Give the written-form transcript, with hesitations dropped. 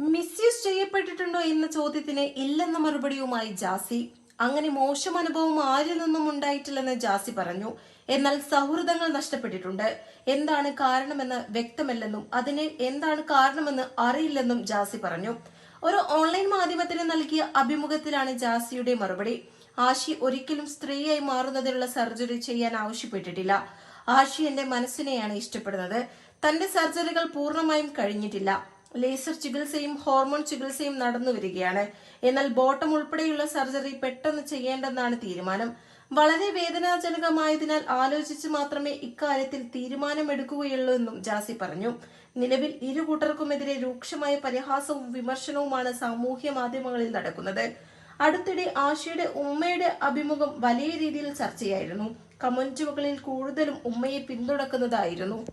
Misuse ചെയ്യപ്പെട്ടിട്ടുണ്ടോ എന്ന ചോദ്യത്തിന് ഇല്ലെന്ന മറുപടിയുമായി ജാസി. അങ്ങനെ മോശം അനുഭവം ആരിൽ നിന്നും ഉണ്ടായിട്ടില്ലെന്ന് ജാസി പറഞ്ഞു. എന്നാൽ സൗഹൃദങ്ങൾ നഷ്ടപ്പെട്ടിട്ടുണ്ട്. എന്താണ് കാരണമെന്ന് വ്യക്തമല്ലെന്നും അതിന് എന്താണ് കാരണമെന്ന് അറിയില്ലെന്നും ജാസി പറഞ്ഞു. ഒരു ഓൺലൈൻ മാധ്യമത്തിന് നൽകിയ അഭിമുഖത്തിലാണ് ജാസിയുടെ മറുപടി. ആഷി ഒരിക്കലും സ്ത്രീയായി മാറുന്നതിനുള്ള സർജറി ചെയ്യാൻ ആവശ്യപ്പെട്ടിട്ടില്ല. ആഷി എന്റെ മനസ്സിനെയാണ് ഇഷ്ടപ്പെടുന്നത്. തന്റെ സർജറികൾ പൂർണ്ണമായും കഴിഞ്ഞിട്ടില്ല. ലേസർ ചികിത്സയും ഹോർമോൺ ചികിത്സയും നടന്നു വരികയാണ്. എന്നാൽ ബോട്ടം ഉൾപ്പെടെയുള്ള സർജറി പെട്ടെന്ന് ചെയ്യേണ്ടെന്നാണ് തീരുമാനം. വളരെ വേദനാജനകമായതിനാൽ ആലോചിച്ച് മാത്രമേ ഇക്കാര്യത്തിൽ തീരുമാനമെടുക്കുകയുള്ളൂ എന്നും ജാസി പറഞ്ഞു. നിലവിൽ ഇരു കൂട്ടർക്കുമെതിരെ രൂക്ഷമായ പരിഹാസവും വിമർശനവുമാണ് സാമൂഹ്യ മാധ്യമങ്ങളിൽ നടക്കുന്നത്. അടുത്തിടെ ആഷിയുടെ ഉമ്മയുടെ അഭിമുഖം വലിയ രീതിയിൽ ചർച്ചയായിരുന്നു. കമന്റുകളിൽ കൂടുതലും ഉമ്മയെ പിന്തുണക്കുന്നതായിരുന്നു.